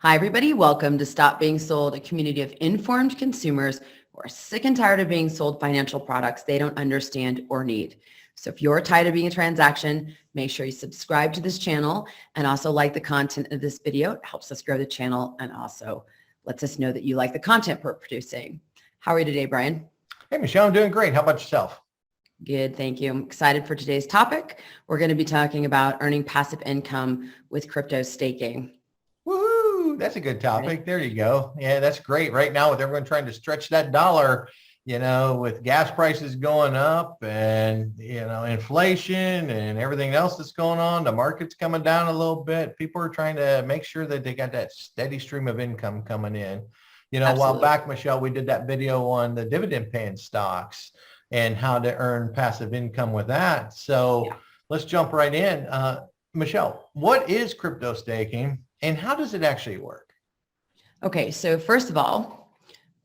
Hi, everybody. Welcome to Stop Being Sold, a community of informed consumers who are sick and tired of being sold financial products they don't understand or need. So if you're tired of being a transaction, make sure you subscribe to this channel and also like the content of this video. It helps us grow the channel and also lets us know that you like the content we're producing. How are you today, Brian? Hey, Michelle, I'm doing great. How about yourself? Good, thank you. I'm excited for today's topic. We're going to be talking about earning passive income with crypto staking. Woohoo! That's a good topic. There you go. Yeah, that's great. Right now, with everyone trying to stretch that dollar, with gas prices going up and, inflation and everything else that's going on, the market's coming down a little bit. People are trying to make sure that they got that steady stream of income coming in. A while back, Michelle, we did that video on the dividend paying stocks and how to earn passive income with that. So let's jump right in. Michelle, what is crypto staking and how does it actually work? Okay, so first of all,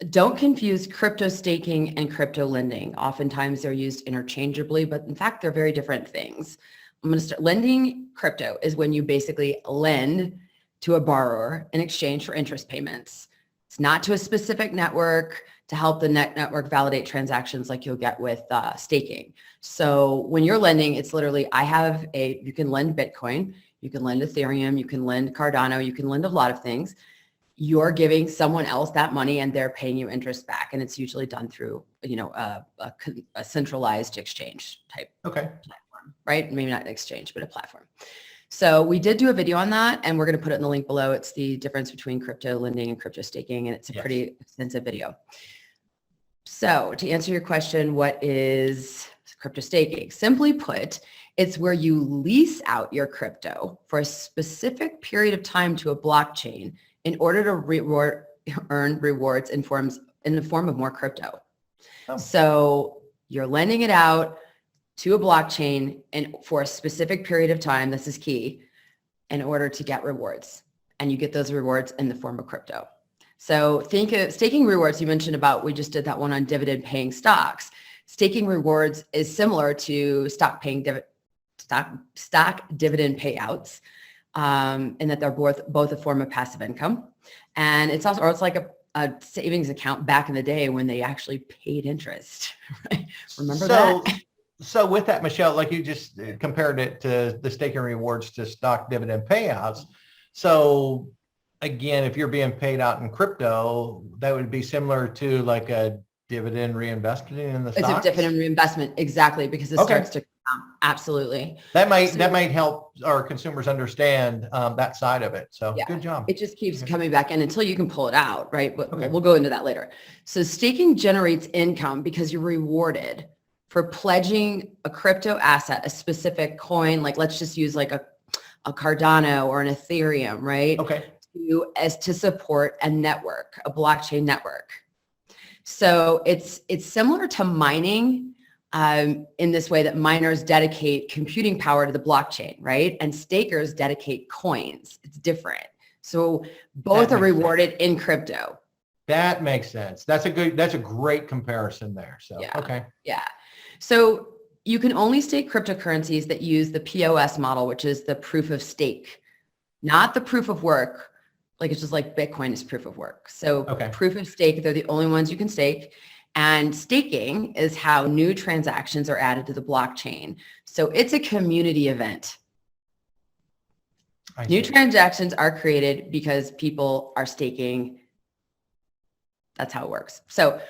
don't confuse crypto staking and crypto lending. Oftentimes they're used interchangeably, but in fact, they're very different things. I'm going to start. Lending crypto is when you basically lend to a borrower in exchange for interest payments. It's not to a specific network to help the network validate transactions like you'll get with staking. So when you're lending, it's literally, you can lend Bitcoin, you can lend Ethereum, you can lend Cardano, you can lend a lot of things. You're giving someone else that money and they're paying you interest back. And it's usually done through, a centralized exchange type platform, right? Maybe not an exchange, but a platform. So we did do a video on that and we're going to put it in the link below. It's the difference between crypto lending and crypto staking. And it's a pretty extensive video. So to answer your question, what is crypto staking? Simply put, it's where you lease out your crypto for a specific period of time to a blockchain in order to earn rewards in the form of more crypto. Oh. So you're lending it out to a blockchain and for a specific period of time, this is key, in order to get rewards. And you get those rewards in the form of crypto. So think of staking rewards you mentioned about, we just did that one on dividend paying stocks. Staking rewards is similar to stock dividend payouts, in that they're both a form of passive income. And it's also, or it's like a savings account back in the day when they actually paid interest. Right? Remember that? So with that, Michelle, like you just compared it to the staking rewards to stock dividend payouts. So again, if you're being paid out in crypto, that would be similar to like a dividend reinvestment in the stocks? It's a dividend reinvestment, exactly, because it starts to come. Absolutely. That might help our consumers understand that side of it. So good job. It just keeps coming back in until you can pull it out, right? But we'll go into that later. So staking generates income because you're rewarded for pledging a crypto asset, a specific coin, like let's just use like a Cardano or an Ethereum, right? Okay. To support a network, a blockchain network. So it's similar to mining in this way that miners dedicate computing power to the blockchain, right? And stakers dedicate coins. It's different. So both are rewarded in crypto. That makes sense. That's a great comparison there. So, okay. Yeah. So you can only stake cryptocurrencies that use the POS model, which is the proof of stake, not the proof of work. Like it's just like Bitcoin is proof of work. So proof of stake, they're the only ones you can stake. And staking is how new transactions are added to the blockchain. So it's a community event. New transactions are created because people are staking. That's how it works. So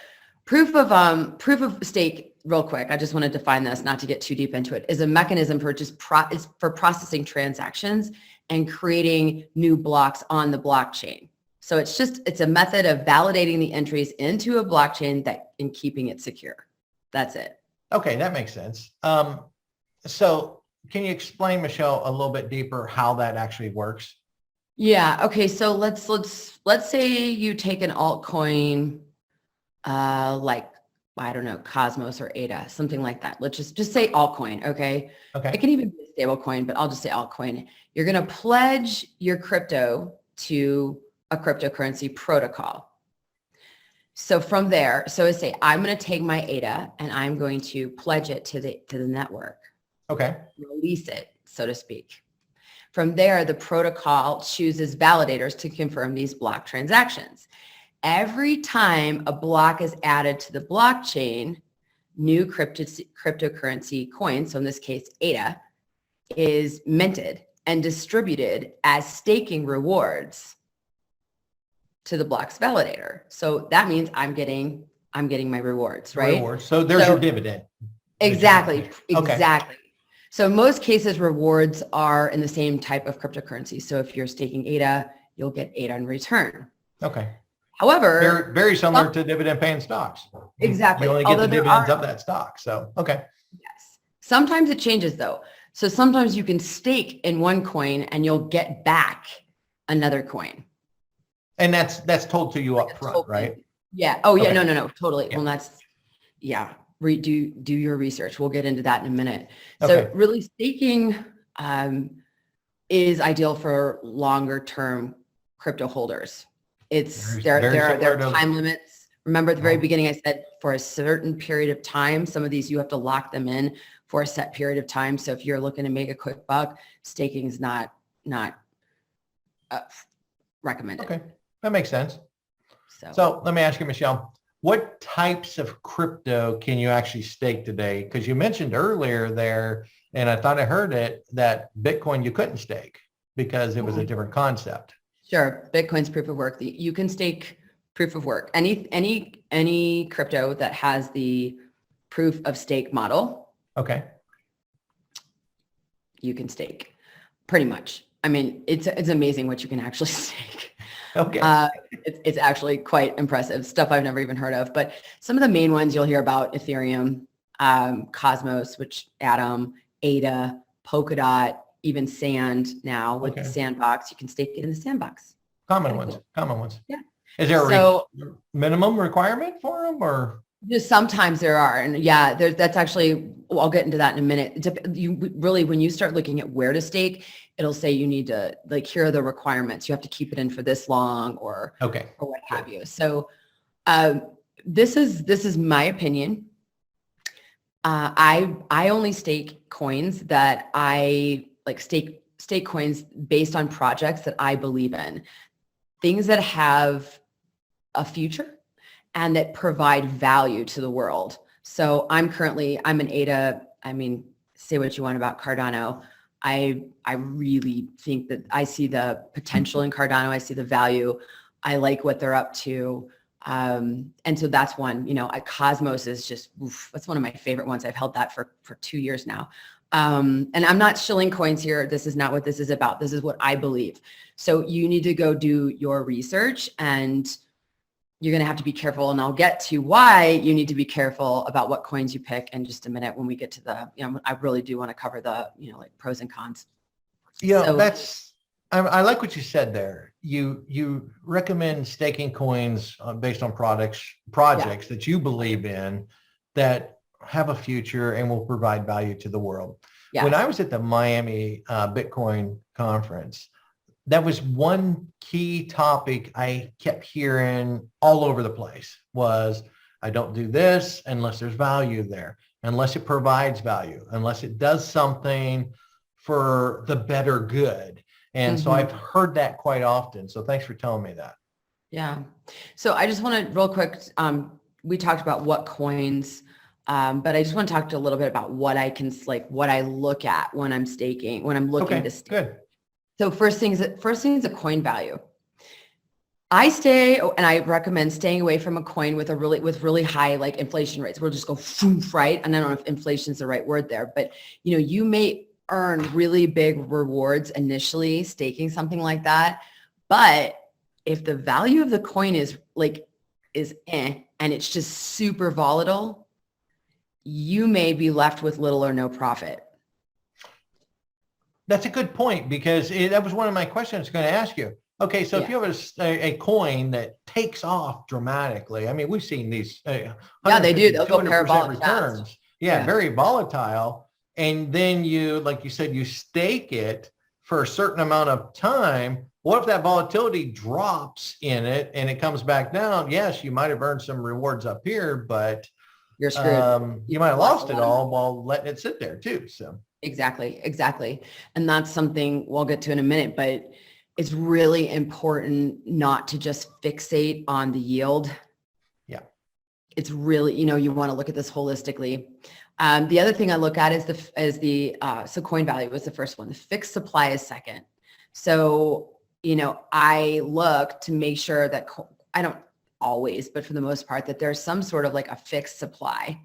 proof of stake, real quick, I just want to define this, not to get too deep into it, is a mechanism for for processing transactions and creating new blocks on the blockchain. So it's a method of validating the entries into a blockchain and keeping it secure. That's it. Okay, that makes sense. So can you explain, Michelle, a little bit deeper how that actually works? Yeah. Okay. So let's say you take an altcoin, like, I don't know, Cosmos or ADA, something like that. Let's just say altcoin. Okay. It can even be a stable coin, but I'll just say altcoin. You're going to pledge your crypto to a cryptocurrency protocol. So from there, so I say, I'm going to take my ADA and I'm going to pledge it to the network. Okay. Release it, so to speak. From there, the protocol chooses validators to confirm these block transactions. Every time a block is added to the blockchain, new cryptocurrency coins, so in this case, ADA, is minted and distributed as staking rewards to the block's validator. So that means I'm getting my rewards, right? Rewards. So there's your dividend. Exactly. Okay. Exactly. So in most cases, rewards are in the same type of cryptocurrency. So if you're staking ADA, you'll get ADA in return. Okay. However, very similar to dividend paying stocks. Exactly. You only get the dividends of that stock. So, okay. Yes. Sometimes it changes though. So sometimes you can stake in one coin and you'll get back another coin. And that's told to you up front, right? Yeah. Oh yeah. Okay. No. Totally. Yeah. Well, that's, yeah. Do your research. We'll get into that in a minute. Okay. So really staking is ideal for longer term crypto holders. There are time limits. Remember at the very beginning, I said for a certain period of time, some of these you have to lock them in for a set period of time. So if you're looking to make a quick buck, staking is not recommended. Okay. That makes sense. So let me ask you, Michelle, what types of crypto can you actually stake today? Because you mentioned earlier there, and I thought I heard it, that Bitcoin you couldn't stake because it was a different concept. Sure. Bitcoin's proof of work. You can stake proof of work. Any crypto that has the proof of stake model. Okay. You can stake pretty much. I mean, it's amazing what you can actually stake. Okay. It's actually quite impressive stuff I've never even heard of. But some of the main ones you'll hear about: Ethereum, Cosmos, which Atom, ADA, Polkadot, even Sand now with the sandbox. You can stake it in the sandbox. Common ones. Yeah. Is there a minimum requirement for them or? Just sometimes there are. And yeah, that's actually, I'll get into that in a minute. You really, when you start looking at where to stake, it'll say you need to, like, here are the requirements. You have to keep it in for this long or what have you. So this is my opinion. I only stake coins that I like, stake coins based on projects that I believe in, things that have a future and that provide value to the world. So I'm an ADA. I mean, say what you want about Cardano. I really think that I see the potential in Cardano. I see the value. I like what they're up to. And so that's one, Cosmos is just, that's one of my favorite ones. I've held that for 2 years now. And I'm not shilling coins here. This is not what this is about. This is what I believe. So you need to go do your research, and you're going to have to be careful. And I'll get to why you need to be careful about what coins you pick in just a minute when we get to the, I really do want to cover the, like pros and cons. I like what you said there. You recommend staking coins based on projects that you believe in that have a future and will provide value to the world. Yeah. When I was at the Miami Bitcoin conference, that was one key topic I kept hearing all over the place was, I don't do this unless there's value there, unless it provides value, unless it does something for the better good. And so I've heard that quite often. So thanks for telling me that. Yeah. So I just want to real quick, we talked about what coins, but I just want to talk a little bit about what I look at when I'm staking, when I'm looking to stake. Good. So first thing is a coin value. I recommend staying away from a coin with really high like inflation rates. We'll just go right. And I don't know if inflation is the right word there, but you may earn really big rewards initially staking something like that. But if the value of the coin is and it's just super volatile, you may be left with little or no profit. That's a good point, because that was one of my questions I was going to ask you. Okay, so if you have a coin that takes off dramatically, I mean, we've seen these. They do. They'll go parabolic returns. Yeah, very volatile. And then like you said, you stake it for a certain amount of time. What if that volatility drops in it and it comes back down? Yes, you might have earned some rewards up here, but you're screwed. You might have lost it all while letting it sit there too. So Exactly. And that's something we'll get to in a minute, but it's really important not to just fixate on the yield. Yeah. It's really, you want to look at this holistically. The other thing I look at is so coin value was the first one. The fixed supply is second. So, I look to make sure that I don't always, but for the most part, that there's some sort of like a fixed supply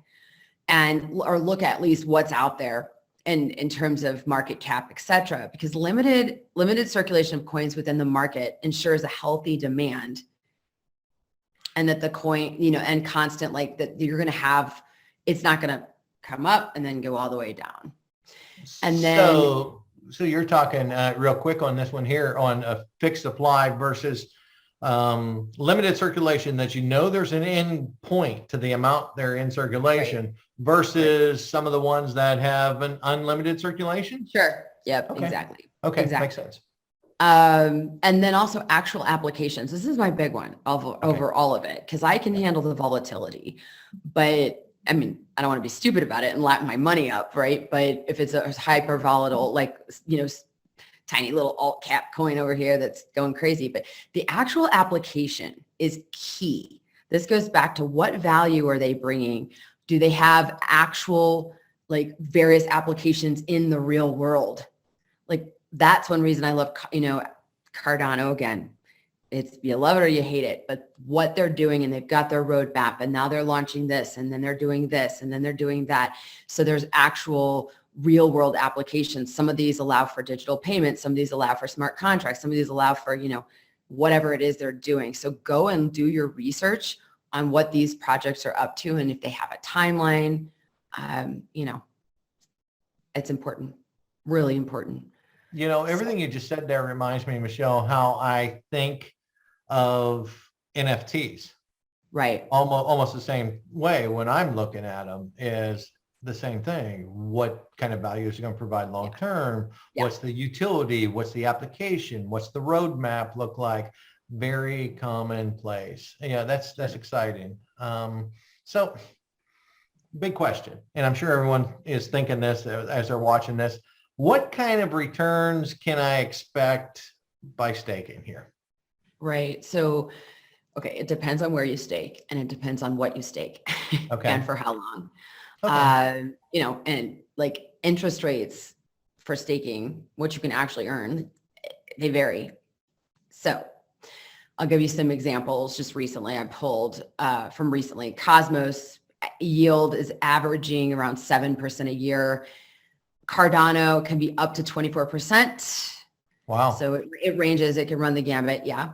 or look at least what's out there in terms of market cap, et cetera, because limited circulation of coins within the market ensures a healthy demand, and that the coin, and constant, like that you're going to have, it's not going to come up and then go all the way down. And then, so you're talking real quick on this one here on a fixed supply versus limited circulation, that there's an end point to the amount they're in circulation, versus some of the ones that have an unlimited circulation. Sure. Yep. Okay. Exactly. Okay. Exactly. Makes sense. And then also actual applications. This is my big one over all of it, because I can handle the volatility, but I mean, I don't want to be stupid about it and lock my money up, right? But if it's a hyper volatile, like, tiny little alt cap coin over here that's going crazy, but the actual application is key. This goes back to what value are they bringing? Do they have actual, like, various applications in the real world? Like, that's one reason I love, Cardano. Again, it's, you love it or you hate it, but what they're doing, and they've got their roadmap, and now they're launching this, and then they're doing this, and then they're doing that. So there's actual real world applications. Some of these allow for digital payments. Some of these allow for smart contracts. Some of these allow for, whatever it is they're doing. So go and do your research on what these projects are up to, and if they have a timeline. It's important, really important. Everything you just said there reminds me, Michelle, how I think of NFTs. Right. Almost the same way when I'm looking at them, is the same thing. What kind of value is it going to provide long term? Yeah. What's the utility? What's the application? What's the roadmap look like? Very commonplace. Yeah, that's exciting. So big question, and I'm sure everyone is thinking this as they're watching this. What kind of returns can I expect by staking here? Right. So, okay, it depends on where you stake, and it depends on what you stake, Okay. and for how long. Okay. And like interest rates for staking, what you can actually earn, they vary. So I'll give you some examples. Just recently, I pulled from recently, Cosmos yield is averaging around 7% a year. Cardano can be up to 24%. Wow. So it ranges, it can run the gambit. Yeah.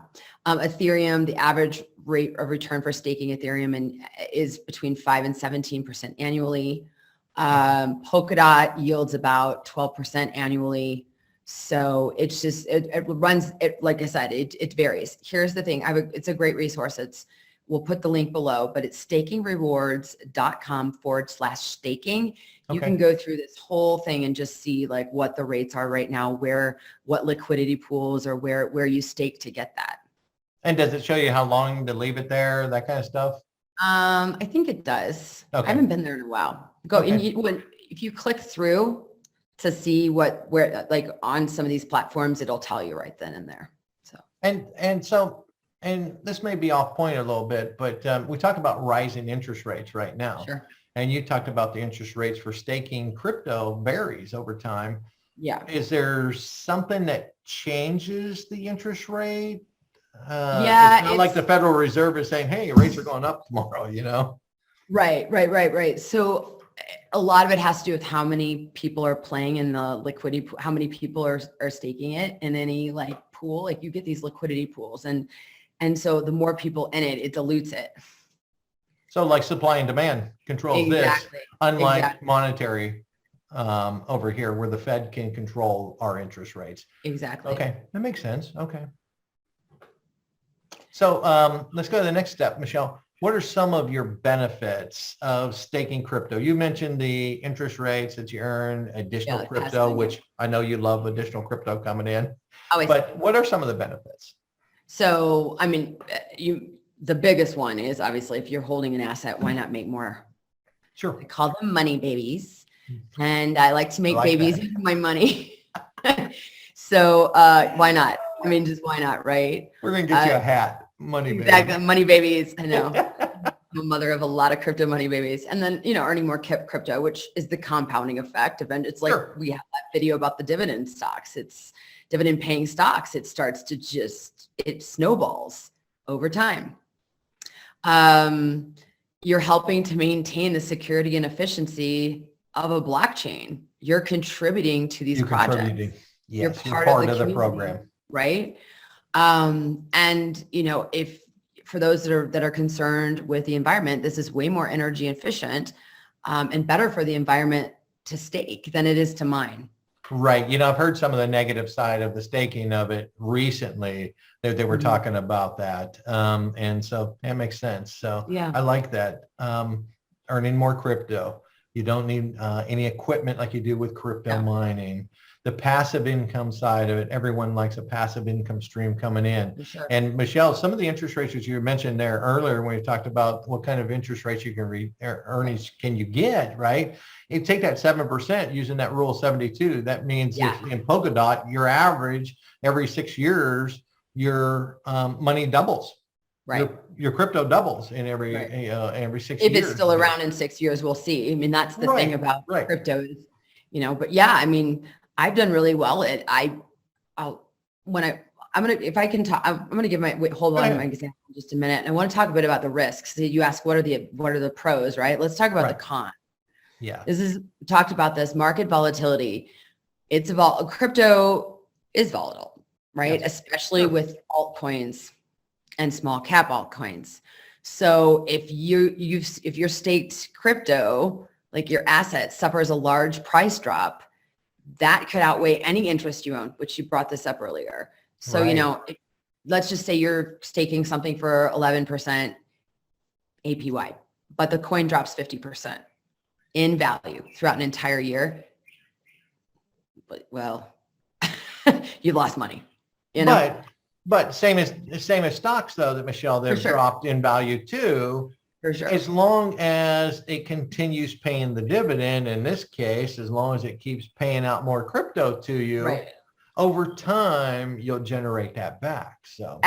Ethereum, the average rate of return for staking Ethereum is between 5 and 17% annually. Polkadot yields about 12% annually. So it's just, it runs, like I said, it varies. Here's the thing. It's a great resource. We'll put the link below, but it's stakingrewards.com/staking. You can go through this whole thing and just see like what the rates are right now, what liquidity pools, or where you stake to get that. And does it show you how long to leave it there, that kind of stuff? I think it does. Okay. I haven't been there in a while. If you click through to see where like on some of these platforms, it'll tell you right then and there. So and this may be off point a little bit, but we talk about rising interest rates right now. Sure. And you talked about the interest rates for staking crypto varies over time. Yeah. Is there something that changes the interest rate? Yeah. It's not like the Federal Reserve is saying, hey, rates are going up tomorrow, Right. So a lot of it has to do with how many people are playing in the liquidity, how many people are staking it in any like pool. Like you get these liquidity pools, and so the more people in it, it dilutes it. So like supply and demand controls this, unlike monetary over here where the Fed can control our interest rates. Exactly. Okay, that makes sense. Okay. So let's go to the next step, Michelle. What are some of your benefits of staking crypto? You mentioned the interest rates that you earn, additional crypto, which I know you love additional crypto coming in. Always. But what are some of the benefits? So, I mean, the biggest one is obviously if you're holding an asset, why not make more? Sure. I call them money babies. and I like to make like babies that. with my money. So why not? I mean, just why not, right? We're going to get you a hat, money Exactly, baby. money babies. I know. I'm a mother of a lot of crypto money babies, and then earning more crypto, which is the compounding effect of, and it's like Sure. we have that video about the dividend stocks. It's dividend paying stocks. It starts to it snowballs over time. You're helping to maintain the security and efficiency of a blockchain. You're contributing to these projects. Yes, You're part of the program. Right? And if for those that are concerned with the environment, this is way more energy efficient and better for the environment to stake than it is to mine. Right. I've heard some of the negative side of the staking of it recently. They were talking about that. And so that makes sense. So yeah, I like that. Earning more crypto. You don't need any equipment like you do with crypto mining. The passive income side of it, everyone likes a passive income stream coming in. for sure. And Michelle, some of the interest rates that you mentioned there earlier when we talked about what kind of interest rates you can earnings can you get, right? You take that 7% using that rule of 72. That means if in Polkadot, your average every 6 years, your money doubles. Right. Your crypto doubles in every 6 years. If it's still around in 6 years, we'll see. I mean, that's the thing about crypto is, but yeah, I mean, I've done really well at I'm gonna give hold on my example in just a minute. And I want to talk a bit about the risks. So you ask what are the pros, right? Let's talk about the con. Yeah. Talked about this market volatility. Crypto is volatile, right? Yes. Especially with altcoins and small cap altcoins. So if your staked crypto, like your asset suffers a large price drop, that could outweigh any interest you own, which you brought this up earlier. So, let's just say you're staking something for 11% APY, but the coin drops 50% in value throughout an entire year. Well, you lost money, But same as stocks though, that Michelle, they've dropped in value too. For sure. As long as it continues paying the dividend, in this case, as long as it keeps paying out more crypto to you, over time, you'll generate that back. So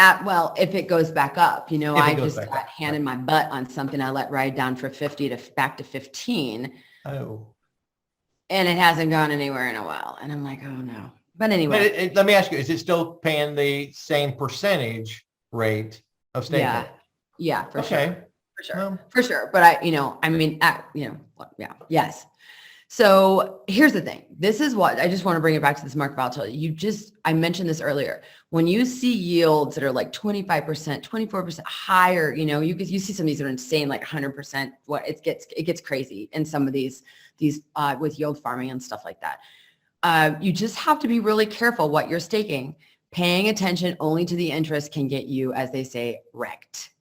if it goes back up, I just got hand in my butt on something I let ride down for 50 to back to 15. Oh. And it hasn't gone anywhere in a while. And I'm like, oh no. But anyway. Let me ask you, is it still paying the same percentage rate of staking? Yeah, for sure. For sure. But yes. So here's the thing. This is what I just want to bring it back to this market volatility. I mentioned this earlier. When you see yields that are like 25%, 24% higher, you see some of these that are insane, like 100%. It gets crazy in some of these with yield farming and stuff like that. You just have to be really careful what you're staking. Paying attention only to the interest can get you, as they say, wrecked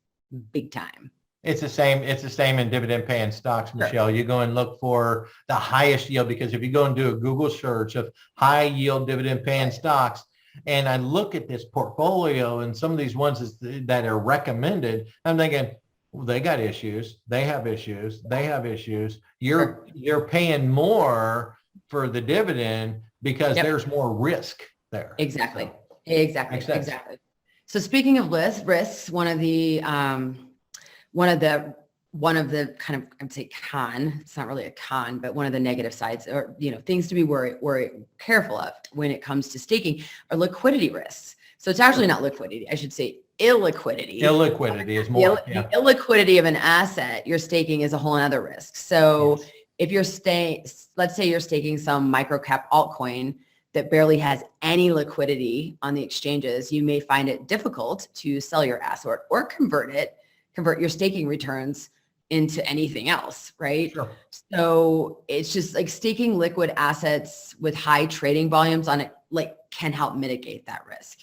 big time. It's the same in dividend paying stocks, Michelle. You go and look for the highest yield, because if you go and do a Google search of high yield dividend paying stocks, and I look at this portfolio and some of these ones that are recommended, I'm thinking, well, they got issues. They have issues. They have issues. You're paying more for the dividend because there's more risk there. Exactly. So speaking of risks, one of the kind of, I'd say con, it's not really a con, but one of the negative sides, or, things to be careful of when it comes to staking are liquidity risks. So it's actually not liquidity. I should say illiquidity. Illiquidity is more. The illiquidity of an asset you're staking is a whole other risk. So if let's say you're staking some microcap altcoin that barely has any liquidity on the exchanges, you may find it difficult to sell your asset or convert your staking returns into anything else, right? Sure. So it's just like staking liquid assets with high trading volumes on it, can help mitigate that risk.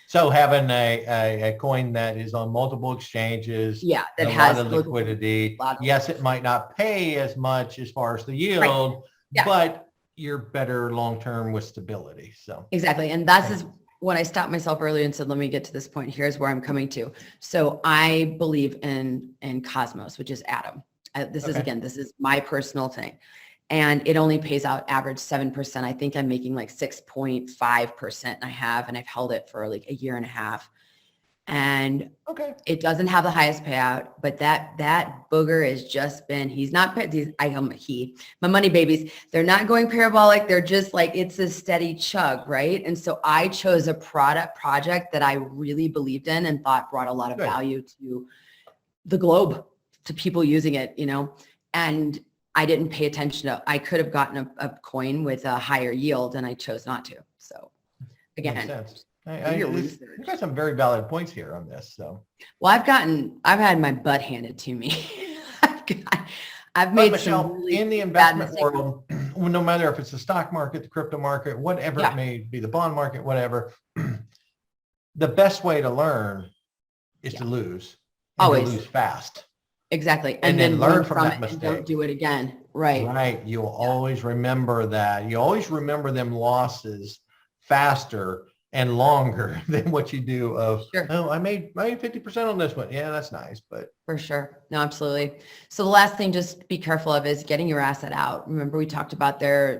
So having a coin that is on multiple exchanges, that has a lot of liquidity. Yes, it might not pay as much as far as the yield, but you're better long-term with stability. So exactly. And that's when I stopped myself earlier and said, let me get to this point. Here's where I'm coming to. So I believe in Cosmos, which is Atom. This is my personal thing. and it only pays out average 7%. I think I'm making like 6.5%, and I've held it for like a year and a half. And Okay. it doesn't have the highest payout, but that booger has just been, my money babies, they're not going parabolic. They're just like, it's a steady chug, right? And so I chose a project that I really believed in and thought brought a lot of Good. value to the globe, to people using it, and I didn't pay attention to, I could have gotten a coin with a higher yield, and I chose not to. So Makes again, sense. research. You got some very valid points here on this. So, Well, I've had my butt handed to me. I've but made Michelle, some really in the bad investment mistakes. world, no matter if it's the stock market, the crypto market, whatever Yeah. it may be, the bond market, whatever, the best way to learn is to lose. And Always. to lose fast. Exactly. And then learn from that it mistake. and don't do it again. Right. Right. You'll always remember that. You always remember them losses faster and longer than what you do of, Sure. oh, I made 50% on this one. Yeah, that's nice. But For sure. No, absolutely. So the last thing, just be careful of, is getting your asset out. Remember, we talked about the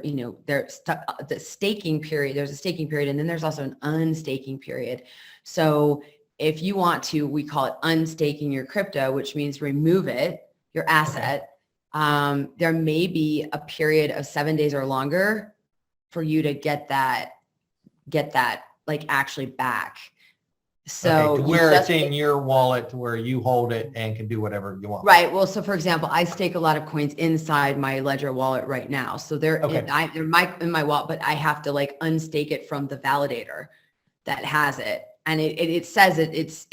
staking period. There's a staking period, and then there's also an unstaking period. So if you want to, we call it unstaking your crypto, which means remove it, your asset. There may be a period of 7 days or longer for you to get that like actually back. So to where it's in your wallet, to where you hold it and can do whatever you want. Right. Well, so for example, I stake a lot of coins inside my Ledger wallet right now. So they're in my wallet, but I have to like unstake it from the validator that has it. And it says it's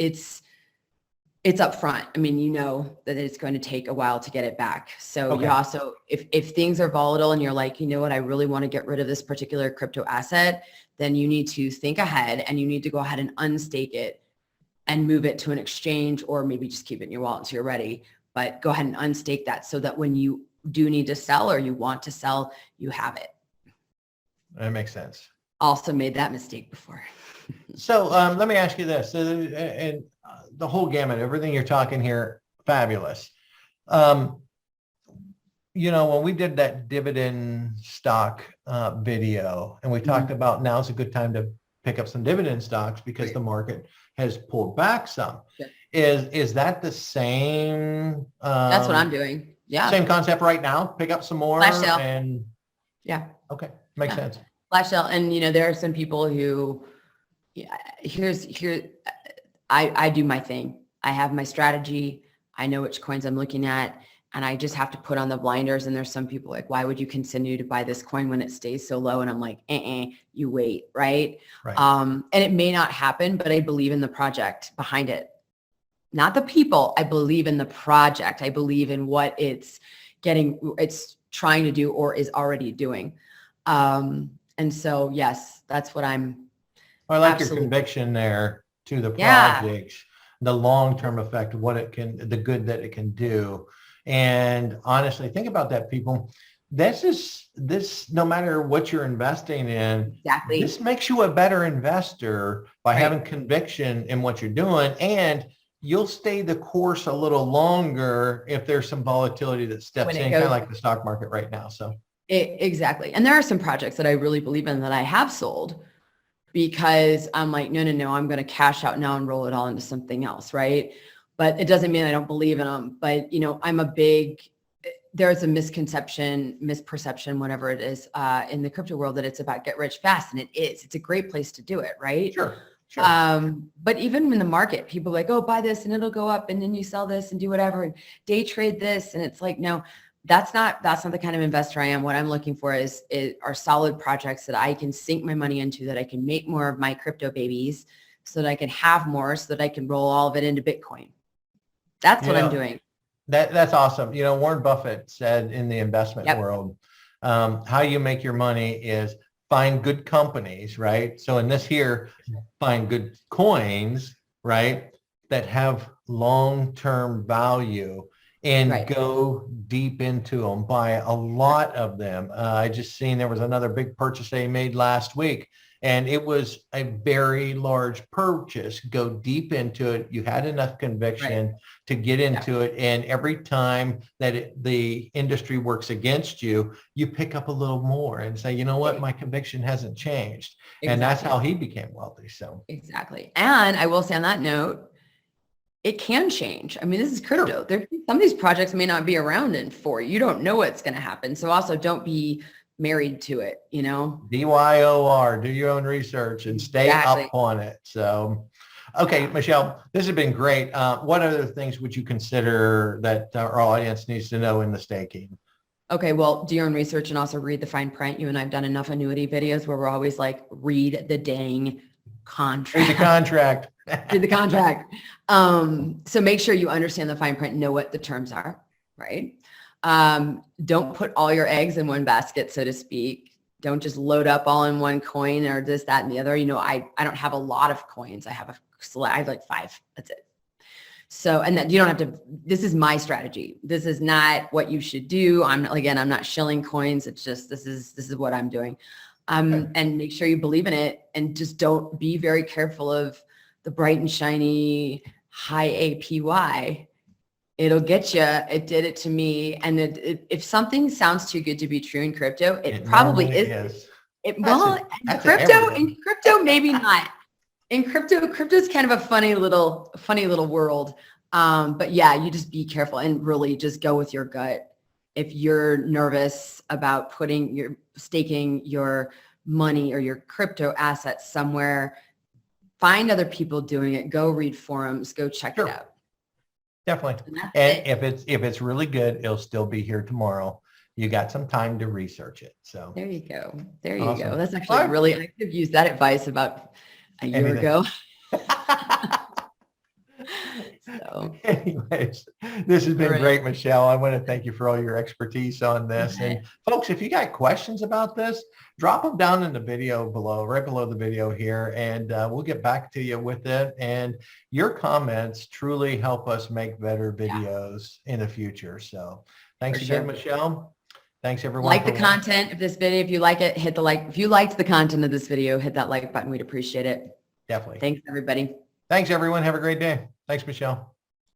up front. I mean, you know that it's going to take a while to get it back. So you also, if things are volatile and you're like, you know what, I really want to get rid of this particular crypto asset, then you need to think ahead and you need to go ahead and unstake it and move it to an exchange, or maybe just keep it in your wallet until you're ready. But go ahead and unstake that so that when you do need to sell or you want to sell, you have it. That makes sense. Also made that mistake before. So let me ask you this, and the whole gamut, everything you're talking here, fabulous. When we did that dividend stock video, and we talked about now's a good time to pick up some dividend stocks because the market has pulled back some. Yeah. Is that the same? That's what I'm doing. Yeah. Same concept right now. Pick up some more. Flash sale. And yeah. Okay, makes sense. Flash sale, and there are some people who, I do my thing. I have my strategy. I know which coins I'm looking at, and I just have to put on the blinders. And there's some people like, why would you continue to buy this coin when it stays so low? And I'm like, you wait, right? And it may not happen, but I believe in the project behind it. Not the people. I believe in the project. I believe in what it's trying to do or is already doing. And so, yes, that's what I'm. I like your conviction there to the projects, the long-term effect of the good that it can do. And honestly, think about that, people. This, no matter what you're investing in, exactly, this makes you a better investor by having conviction in what you're doing. And you'll stay the course a little longer if there's some volatility that steps in, kind of like the stock market right now. So exactly. And there are some projects that I really believe in that I have sold because I'm like, no, I'm going to cash out now and roll it all into something else. Right. But it doesn't mean I don't believe in them. But, there's a misperception, whatever it is, in the crypto world, that it's about get rich fast. And it is. It's a great place to do it. Right. Sure. But even in the market, people are like, oh, buy this and it'll go up, and then you sell this and do whatever and day trade this. And it's like, no, that's not the kind of investor I am. What I'm looking for are solid projects that I can sink my money into, that I can make more of my crypto babies, so that I can have more, so that I can roll all of it into Bitcoin. That's what I'm doing. That's awesome. Warren Buffett said in the investment world, how you make your money is find good companies, right? So in this here, find good coins, right, that have long-term value, and go deep into them, buy a lot of them. I just seen there was another big purchase they made last week, And it was a very large purchase. Go deep into it. You had enough conviction to get into it. And every time that the industry works against you, you pick up a little more and say, you know what, my conviction hasn't changed. And that's how he became wealthy. So exactly. And I will say on that note, it can change. I mean, this is crypto. Some of these projects may not be around in 4. You don't know what's going to happen. So also don't be married to it, you know? DYOR, do your own research and stay up on it. So, okay, Michelle, this has been great. What other things would you consider that our audience needs to know in the staking? Okay, well, do your own research and also read the fine print. You and I have done enough annuity videos where we're always like, read the dang contract. Read the contract. Read the contract. So make sure you understand the fine print, know what the terms are, right? Don't put all your eggs in one basket, so to speak. Don't just load up all in one coin or this, that, and the other. You know, I don't have a lot of coins. I have like 5. That's it. So, and that you don't have to, this is my strategy. This is not what you should do. I'm not shilling coins. It's just, this is what I'm doing. And make sure you believe in it and just don't be very careful of the bright and shiny high APY. It'll get you. It did it to me. And if something sounds too good to be true in crypto, it probably is. In crypto, maybe not. In crypto's kind of a funny little world. But yeah, you just be careful and really just go with your gut. If you're nervous about staking your money or your crypto assets somewhere, find other people doing it. Go read forums. Go check it out. Definitely. And if it's really good, it'll still be here tomorrow. You got some time to research it. So there you go. There you go. That's actually I could have used that advice about a year ago. So. Anyways, this has been great, Michelle. I want to thank you for all your expertise on this. And folks, if you got questions about this, drop them down in the video below, right below the video here, and we'll get back to you with it. And your comments truly help us make better videos in the future. So thanks again, Michelle. Thanks everyone. Like the content of this video. If you like it, hit the like. If you liked the content of this video, hit that like button. We'd appreciate it. Definitely. Thanks, everybody. Thanks, everyone. Have a great day. Thanks, Michelle.